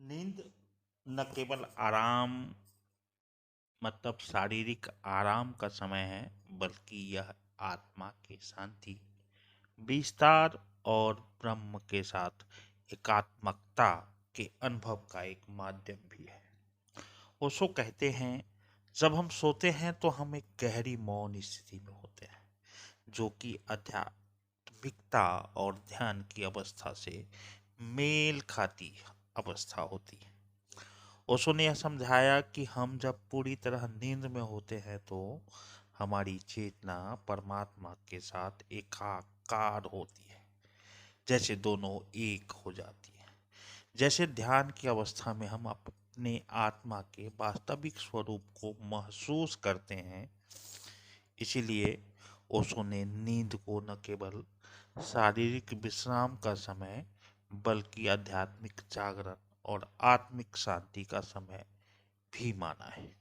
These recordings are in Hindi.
नींद न केवल आराम मतलब शारीरिक आराम का समय है, बल्कि यह आत्मा की शांति, विस्तार और ब्रह्म के साथ एकात्मकता के अनुभव का एक माध्यम भी है। ओशो कहते हैं, जब हम सोते हैं तो हम एक गहरी मौन स्थिति में होते हैं, जो कि आध्यात्मिकता और ध्यान की अवस्था से मेल खाती अवस्था होती है। ओशो ने यह समझाया कि हम जब पूरी तरह नींद में होते हैं तो हमारी चेतना परमात्मा के साथ एकाकार होती है, जैसे दोनों एक हो जाती है। जैसे ध्यान की अवस्था में हम अपने आत्मा के वास्तविक स्वरूप को महसूस करते हैं। इसीलिए ओशो ने नींद को न केवल शारीरिक विश्राम का समय, बल्कि आध्यात्मिक जागरण और आत्मिक शांति का समय भी माना है,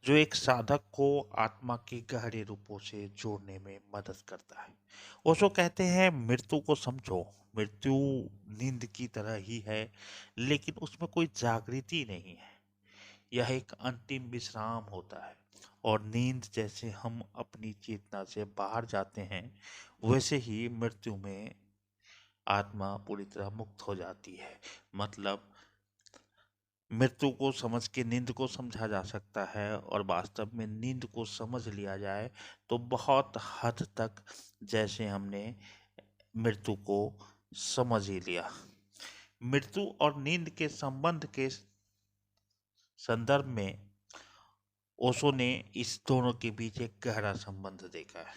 जो एक साधक को आत्मा के गहरे रूपों से जोड़ने में मदद करता है। ओशो कहते हैं, मृत्यु को समझो। मृत्यु नींद की तरह ही है, लेकिन उसमें कोई जागृति नहीं है। यह एक अंतिम विश्राम होता है, और नींद जैसे हम अपनी चेतना से बाहर जाते हैं, वैसे ही मृत्यु में आत्मा पूरी तरह मुक्त हो जाती है। मतलब मृत्यु को समझ के नींद को समझा जा सकता है, और वास्तव में नींद को समझ लिया जाए तो बहुत हद तक जैसे हमने मृत्यु को समझ ही लिया। मृत्यु और नींद के संबंध के संदर्भ में ओशो ने इस दोनों के बीच एक गहरा संबंध देखा है।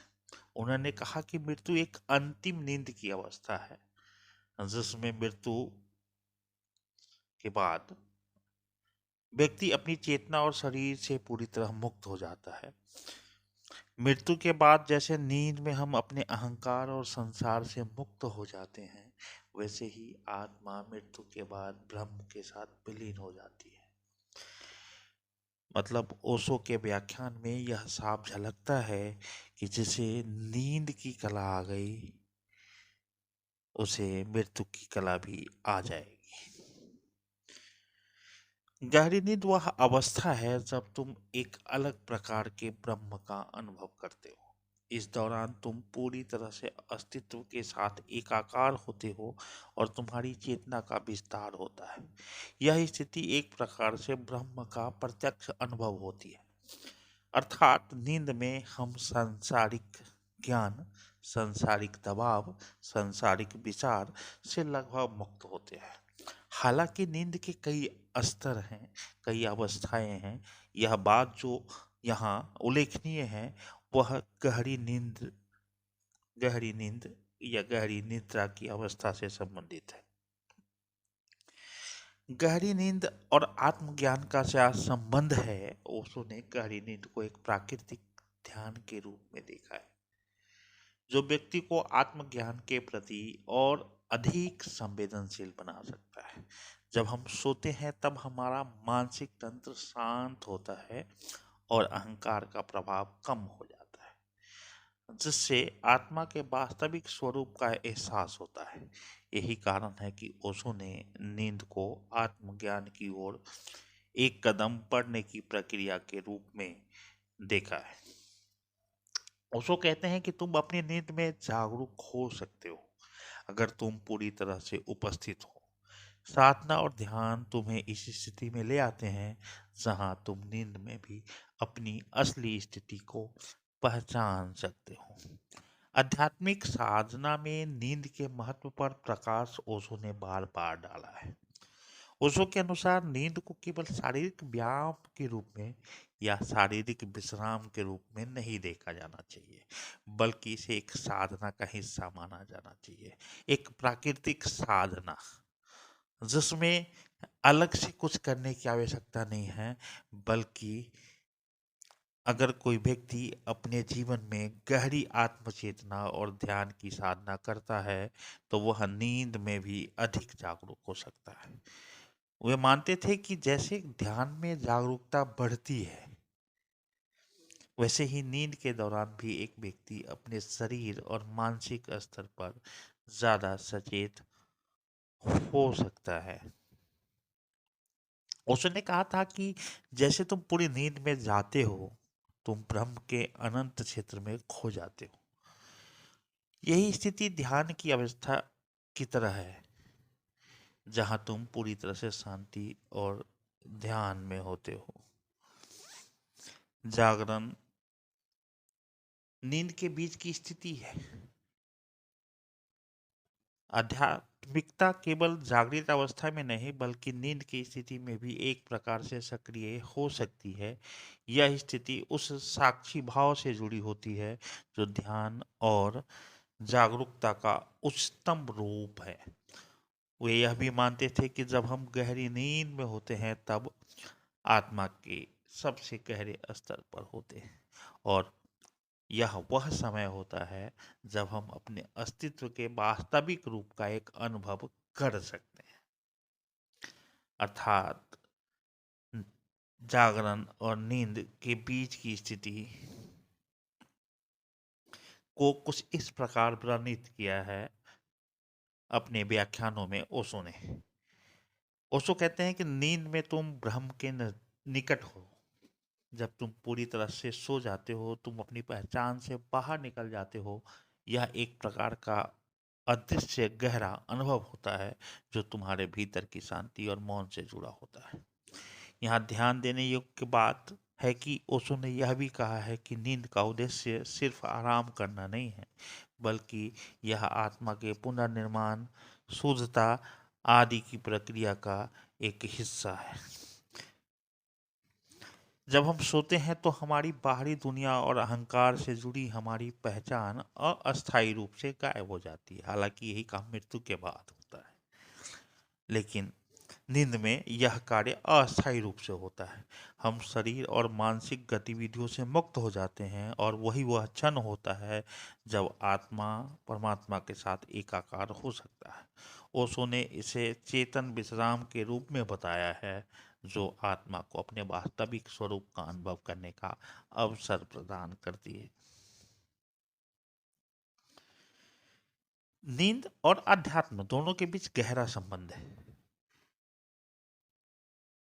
उन्होंने कहा कि मृत्यु एक अंतिम नींद की अवस्था है, जिसमें मृत्यु के बाद व्यक्ति अपनी चेतना और शरीर से पूरी तरह मुक्त हो जाता है। मृत्यु के बाद जैसे नींद में हम अपने अहंकार और संसार से मुक्त हो जाते हैं, वैसे ही आत्मा मृत्यु के बाद ब्रह्म के साथ विलीन हो जाती है। मतलब ओशो के व्याख्यान में यह साफ झलकता है कि जिसे नींद की कला आ गई, उसे मृत्यु की कला भी आ जाएगी। गहरी नींद वह अवस्था है जब तुम एक अलग प्रकार के ब्रह्म का अनुभव करते हो। इस दौरान तुम पूरी तरह से अस्तित्व के साथ एकाकार होते हो, और तुम्हारी चेतना का विस्तार होता है। यह स्थिति एक प्रकार से ब्रह्म का प्रत्यक्ष अनुभव होती है। अर्थात नींद में हम सांसारिक ज्ञान, सांसारिक दबाव, सांसारिक विचार से लगभग मुक्त होते हैं। हालांकि नींद के कई स्तर हैं, कई अवस्थाएं हैं। यह बात जो यहाँ उल्लेखनीय है, वह गहरी नींद या गहरी निद्रा की अवस्था से संबंधित है। गहरी नींद और आत्मज्ञान का क्या संबंध है? ओशो ने गहरी नींद को एक प्राकृतिक ध्यान के रूप में देखा है, जो व्यक्ति को आत्मज्ञान के प्रति और अधिक संवेदनशील बना सकता है। जब हम सोते हैं तब हमारा मानसिक तंत्र शांत होता है, और अहंकार का प्रभाव कम हो जाता है, जिससे आत्मा के वास्तविक स्वरूप का एहसास होता है। यही कारण है कि ओशो ने नींद को आत्मज्ञान की ओर एक कदम बढ़ने की प्रक्रिया के रूप में देखा है। ओशो कहते हैं कि तुम अपनी नींद में जागरूक हो सकते हो, अगर तुम पूरी तरह से उपस्थित हो। साधना और ध्यान तुम्हें इस स्थिति में ले आते हैं, जहां तुम नींद में भी अपनी असली स्थिति को पहचान सकते हो। आध्यात्मिक साधना में नींद के महत्व पर प्रकाश ओशो ने बार बार डाला है। ओशो के अनुसार नींद को केवल शारीरिक व्यायाम के रूप में या शारीरिक विश्राम के रूप में नहीं देखा जाना चाहिए, बल्कि इसे एक साधना का हिस्सा माना जाना चाहिए। एक प्राकृतिक साधना, जिसमें अलग से कुछ करने की आवश्यकता नहीं है, बल्कि अगर कोई व्यक्ति अपने जीवन में गहरी आत्मचेतना और ध्यान की साधना करता है, तो वह नींद में भी अधिक जागरूक हो सकता है। वे मानते थे कि जैसे ध्यान में जागरूकता बढ़ती है, वैसे ही नींद के दौरान भी एक व्यक्ति अपने शरीर और मानसिक स्तर पर ज्यादा सचेत हो सकता है। उसने कहा था कि जैसे तुम पूरी नींद में जाते हो, तुम ब्रह्म के अनंत क्षेत्र में खो जाते हो। यही स्थिति ध्यान की अवस्था की तरह है, जहां तुम पूरी तरह से शांति और ध्यान में होते हो। जागरण नींद के बीच की स्थिति है। आध्यात्मिकता केवल जागृत अवस्था में नहीं बल्कि नींद की स्थिति में भी एक प्रकार से सक्रिय हो सकती है। यह स्थिति उस साक्षी भाव से जुड़ी होती है जो ध्यान और जागरूकता का उच्चतम रूप है। वे यह भी मानते थे कि जब हम गहरी नींद में होते हैं तब आत्मा के सबसे गहरे स्तर पर होते हैं, और यह वह समय होता है जब हम अपने अस्तित्व के वास्तविक रूप का एक अनुभव कर सकते हैं। अर्थात जागरण और नींद के बीच की स्थिति को कुछ इस प्रकार वर्णित किया है अपने व्याख्यानों में ओशो ने। ओशो कहते हैं कि नींद में तुम ब्रह्म के निकट हो। जब तुम पूरी तरह से सो जाते हो, तुम अपनी पहचान से बाहर निकल जाते हो। यह एक प्रकार का अदृश्य गहरा अनुभव होता है जो तुम्हारे भीतर की शांति और मौन से जुड़ा होता है। यहाँ ध्यान देने योग्य बात है कि ओशो ने यह भी कहा है कि नींद का उद्देश्य सिर्फ आराम करना नहीं है, बल्कि यह आत्मा के पुनर्निर्माण, शुद्धता आदि की प्रक्रिया का एक हिस्सा है। जब हम सोते हैं तो हमारी बाहरी दुनिया और अहंकार से जुड़ी हमारी पहचान अस्थायी रूप से गायब हो जाती है। हालांकि यही काम मृत्यु के बाद होता है, लेकिन नींद में यह कार्य अस्थायी रूप से होता है। हम शरीर और मानसिक गतिविधियों से मुक्त हो जाते हैं, और वही वह क्षण होता है जब आत्मा परमात्मा के साथ एकाकार हो सकता है। ओशो ने इसे चेतन विश्राम के रूप में बताया है, जो आत्मा को अपने वास्तविक स्वरूप का अनुभव करने का अवसर प्रदान करती है। नींद और अध्यात्म दोनों के बीच गहरा संबंध है।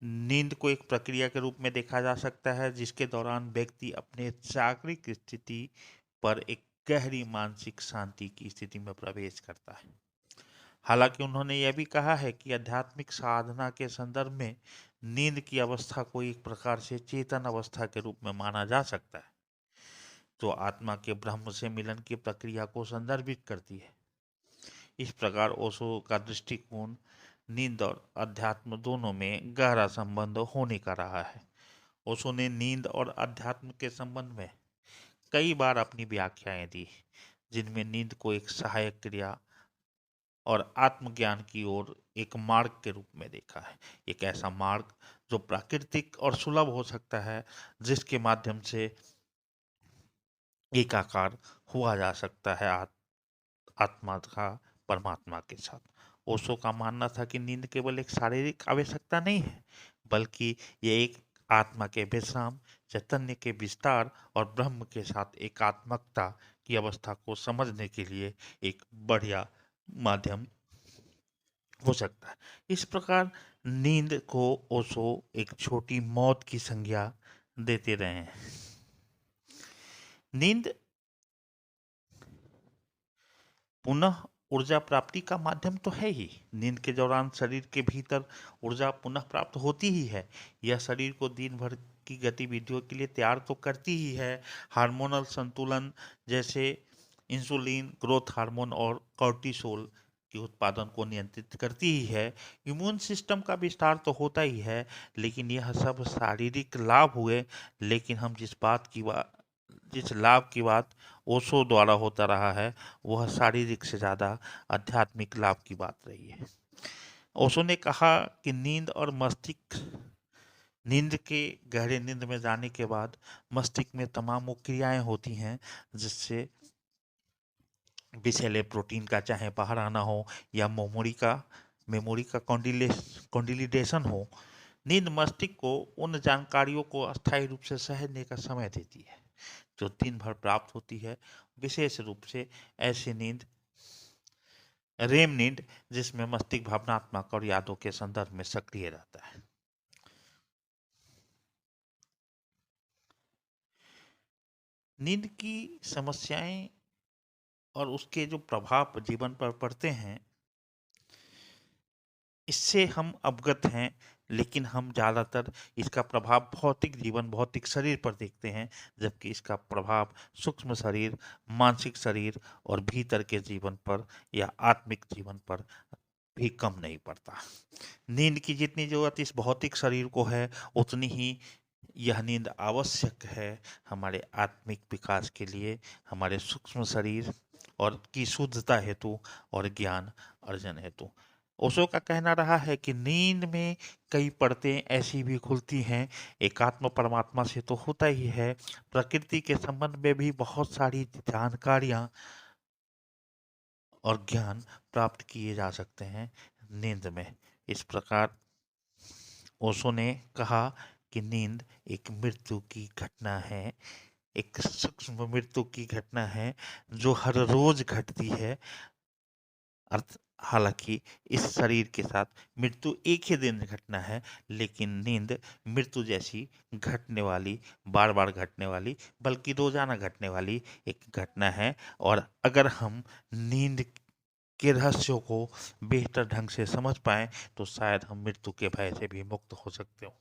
नींद को एक प्रक्रिया के रूप में देखा जा सकता है जिसके दौरान व्यक्ति अपने जागृत स्थिति पर एक गहरी मानसिक शांति की स्थिति में प्रवेश करता है। हालांकि उन्होंने यह भी कहा है कि आध्यात्मिक साधना के संदर्भ में नींद की अवस्था को एक प्रकार से चेतन अवस्था के रूप में माना जा सकता है, जो आत्मा के ब्रह्म से मिलन की प्रक्रिया को संदर्भित करती है। इस प्रकार ओशो का दृष्टिकोण नींद और अध्यात्म दोनों में गहरा संबंध होने का रहा है। ओशो ने नींद और अध्यात्म के संबंध में कई बार अपनी व्याख्याएं दी, जिनमें नींद को एक सहायक क्रिया और आत्मज्ञान की ओर एक मार्ग के रूप में देखा है। एक ऐसा मार्ग जो प्राकृतिक और सुलभ हो सकता है, जिसके माध्यम से एकाकार हुआ जा सकता है आत्मा का परमात्मा के साथ। ओशो का मानना था कि नींद केवल एक शारीरिक आवश्यकता नहीं है, बल्कि यह एक आत्मा के विश्राम, चैतन्य के विस्तार और ब्रह्म के साथ एकात्मकता की अवस्था को समझने के लिए एक बढ़िया माध्यम हो सकता है। इस प्रकार नींद को ओशो एक छोटी मौत की संज्ञा देते रहे हैं। नींद पुनः ऊर्जा प्राप्ति का माध्यम तो है ही। नींद के दौरान शरीर के भीतर ऊर्जा पुनः प्राप्त होती ही है। यह शरीर को दिन भर की गतिविधियों के लिए तैयार तो करती ही है। हार्मोनल संतुलन जैसे इंसुलिन, ग्रोथ हार्मोन और कॉर्टिसोल के उत्पादन को नियंत्रित करती ही है। इम्यून सिस्टम का विस्तार तो होता ही है। लेकिन यह सब शारीरिक लाभ हुए, लेकिन हम जिस लाभ की बात ओशो द्वारा होता रहा है, वह शारीरिक से ज़्यादा आध्यात्मिक लाभ की बात रही है। ओशो ने कहा कि नींद के गहरे नींद में जाने के बाद मस्तिष्क में तमाम वो क्रियाएं होती हैं जिससे विषैले प्रोटीन का चाहे बाहर आना हो या मेमोरी का कॉन्डिलिडेशन हो। नींद मस्तिष्क को उन जानकारियों को अस्थायी रूप से सहेजने का समय देती है जो दिन भर प्राप्त होती है। विशेष रूप से ऐसी नींद, रेम नींद, जिसमें मस्तिष्क भावनात्मक और यादों के संदर्भ में सक्रिय रहता है। नींद की समस्याएं और उसके जो प्रभाव जीवन पर पड़ते हैं, इससे हम अवगत हैं, लेकिन हम ज़्यादातर इसका प्रभाव भौतिक जीवन, भौतिक शरीर पर देखते हैं, जबकि इसका प्रभाव सूक्ष्म शरीर, मानसिक शरीर और भीतर के जीवन पर या आत्मिक जीवन पर भी कम नहीं पड़ता। नींद की जितनी ज़रूरत इस भौतिक शरीर को है, उतनी ही यह नींद आवश्यक है हमारे आत्मिक विकास के लिए, हमारे सूक्ष्म शरीर और की शुद्धता हेतु और ज्ञान अर्जन हेतु। ओशो का कहना रहा है कि नींद में कई परतें ऐसी भी खुलती हैं। एकात्म परमात्मा से तो होता ही है, प्रकृति के संबंध में भी बहुत सारी जानकारियाँ और ज्ञान प्राप्त किए जा सकते हैं नींद में। इस प्रकार ओशो ने कहा कि नींद एक मृत्यु की घटना है, एक सूक्ष्म मृत्यु की घटना है जो हर रोज घटती है। अर्थ हालांकि इस शरीर के साथ मृत्यु एक ही दिन घटना है, लेकिन नींद मृत्यु जैसी घटने वाली, बार बार घटने वाली, बल्कि रोजाना घटने वाली एक घटना है। और अगर हम नींद के रहस्यों को बेहतर ढंग से समझ पाएं तो शायद हम मृत्यु के भय से भी मुक्त हो सकते हो।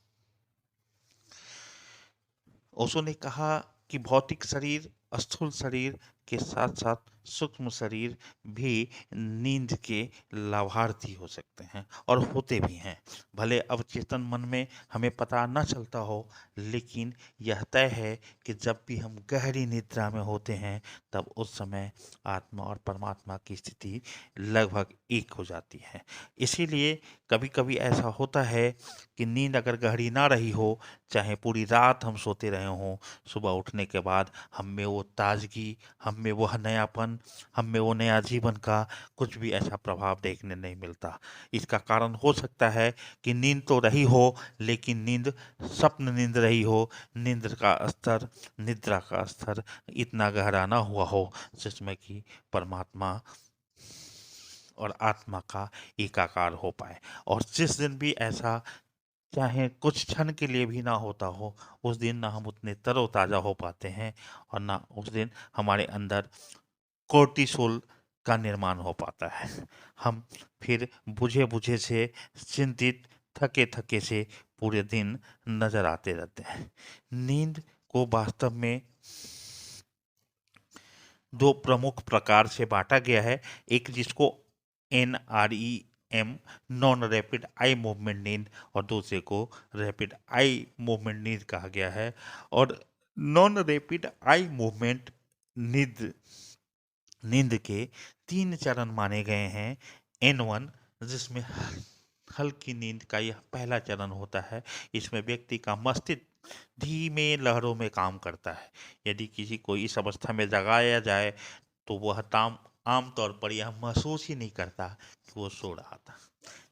ओशो ने कहा कि भौतिक शरीर, स्थूल शरीर के साथ साथ सूक्ष्म शरीर भी नींद के लाभार्थी हो सकते हैं और होते भी हैं। भले अवचेतन मन में हमें पता न चलता हो, लेकिन यह तय है कि जब भी हम गहरी निद्रा में होते हैं, तब उस समय आत्मा और परमात्मा की स्थिति लगभग एक हो जाती है। इसीलिए कभी कभी ऐसा होता है कि नींद अगर गहरी ना रही हो, चाहे पूरी रात हम सोते रहे हों, सुबह उठने के बाद हम में वो ताजगी, हम में वह नयापन, हम में वो नया जीवन का कुछ भी ऐसा प्रभाव देखने नहीं मिलता। इसका कारण हो सकता है कि नींद तो रही हो, लेकिन नींद स्वप्न नींद रही हो, नींद का स्तर, निद्रा का स्तर इतना गहरा ना हुआ हो जिसमें कि परमात्मा और आत्मा का एकाकार हो पाए। और जिस दिन भी ऐसा चाहे कुछ क्षण के लिए भी ना होता हो, उस दिन ना हम उतने तरोताजा हो पाते हैं और ना उस दिन हमारे अंदर कोर्टिसोल का निर्माण हो पाता है। हम फिर बुझे बुझे से, चिंतित, थके थके से पूरे दिन नजर आते रहते हैं। नींद को वास्तव में दो प्रमुख प्रकार से बांटा गया है। एक जिसको NREM, non rapid eye movement नींद, और दूसरे को रैपिड आई मूवमेंट नींद कहा गया है। और नॉन रैपिड आई मूवमेंट नींद नींद के 3 चरण माने गए हैं। N1, जिसमें हल्की नींद का यह पहला चरण होता है। इसमें व्यक्ति का मस्तिष्क धीमे लहरों में काम करता है। यदि किसी को इस अवस्था में जगाया जाए तो वह ताम आमतौर पर यह महसूस ही नहीं करता कि वो सो रहा था।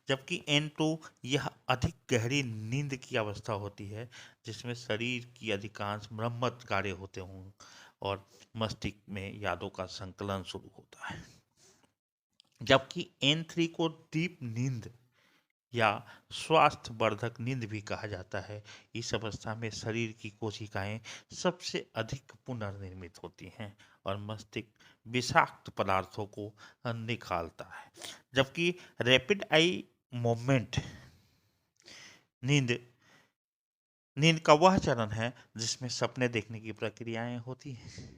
जबकि N2 यह अधिक गहरी नींद की अवस्था होती है, जिसमें शरीर की अधिकांश मरम्मत कार्य होते हों और मस्तिष्क में यादों का संकलन शुरू होता है। जबकि N3 को डीप नींद या स्वास्थ्य वर्धक नींद भी कहा जाता है। इस अवस्था में शरीर की कोशिकाएं सबसे अधिक पुनर्निर्मित होती हैं और मस्तिष्क विषाक्त पदार्थों को निकालता है। जबकि रैपिड आई मूवमेंट नींद नींद का वह चरण है जिसमें सपने देखने की प्रक्रियाएं होती हैं।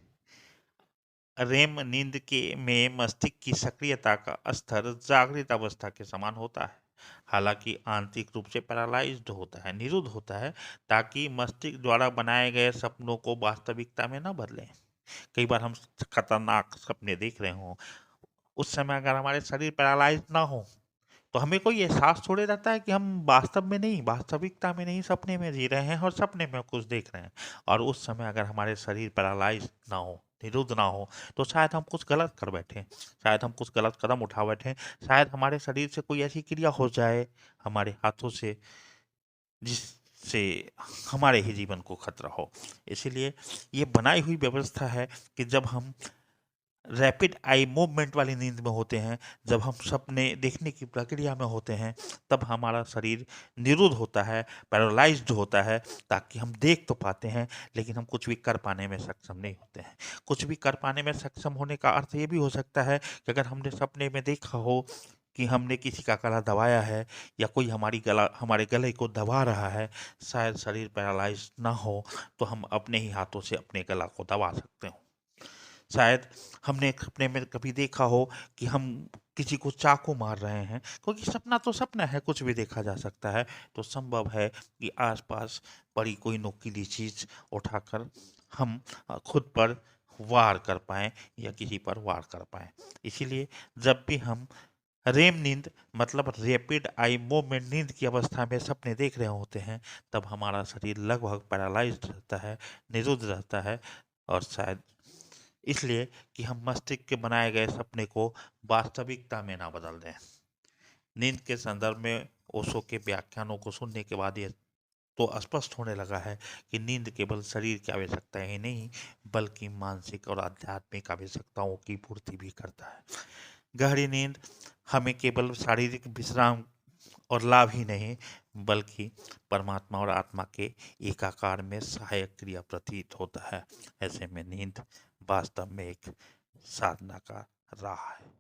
रेम नींद के में मस्तिष्क की सक्रियता का स्तर जागृत अवस्था के समान होता है, हालांकि आंतरिक रूप से पैरालाइज्ड होता है, निरुद्ध होता है, ताकि मस्तिष्क द्वारा बनाए गए सपनों को वास्तविकता में न बदलें। कई बार हम खतरनाक सपने देख रहे हों, उस समय अगर हमारे शरीर पैरालाइज ना हो तो हमें कोई एहसास थोड़े रहता है कि हम वास्तव में नहीं, वास्तविकता में नहीं, सपने में जी रहे हैं और सपने में कुछ देख रहे हैं। और उस समय अगर हमारे शरीर पैरालाइज ना हो, निरुद्ध ना हो, तो शायद हम कुछ गलत कर बैठे, शायद हम कुछ गलत कदम उठा बैठे, शायद हमारे शरीर से कोई ऐसी क्रिया हो जाए, हमारे हाथों से, जिससे हमारे ही जीवन को खतरा हो। इसीलिए ये बनाई हुई व्यवस्था है कि जब हम रैपिड आई मूवमेंट वाली नींद में होते हैं, जब हम सपने देखने की प्रक्रिया में होते हैं, तब हमारा शरीर निरुद्ध होता है, पैरालाइज्ड होता है, ताकि हम देख तो पाते हैं लेकिन हम कुछ भी कर पाने में सक्षम नहीं होते हैं। कुछ भी कर पाने में सक्षम होने का अर्थ ये भी हो सकता है कि अगर हमने सपने में देखा हो कि हमने किसी का गला दबाया है या कोई हमारे गले को दबा रहा है, शायद शरीर पैरालाइज ना हो तो हम अपने ही हाथों से अपने गला को दबा सकते हो। शायद हमने सपने में कभी देखा हो कि हम किसी को चाकू मार रहे हैं, क्योंकि सपना तो सपना है, कुछ भी देखा जा सकता है। तो संभव है कि आसपास पड़ी कोई नुकीली चीज उठाकर हम खुद पर वार कर पाएं या किसी पर वार कर पाएं। इसीलिए जब भी हम रेम नींद मतलब रैपिड आई मूवमेंट नींद की अवस्था में सपने देख रहे होते हैं, तब हमारा शरीर लगभग पैरालाइज्ड रहता है, निरुद्ध रहता है, और शायद इसलिए कि हम मस्तिष्क के बनाए गए सपने को वास्तविकता में ना बदल दें। नींद के संदर्भ में ओशो के व्याख्यानों को सुनने के बाद ये तो स्पष्ट होने लगा है कि नींद केवल शरीर की आवश्यकता ही नहीं, बल्कि मानसिक और आध्यात्मिक आवश्यकताओं की पूर्ति भी करता है। गहरी नींद हमें केवल शारीरिक विश्राम और लाभ ही नहीं, बल्कि परमात्मा और आत्मा के एकाकार में सहायक क्रिया प्रतीत होता है। ऐसे में नींद वास्तव में एक साधना का राह है।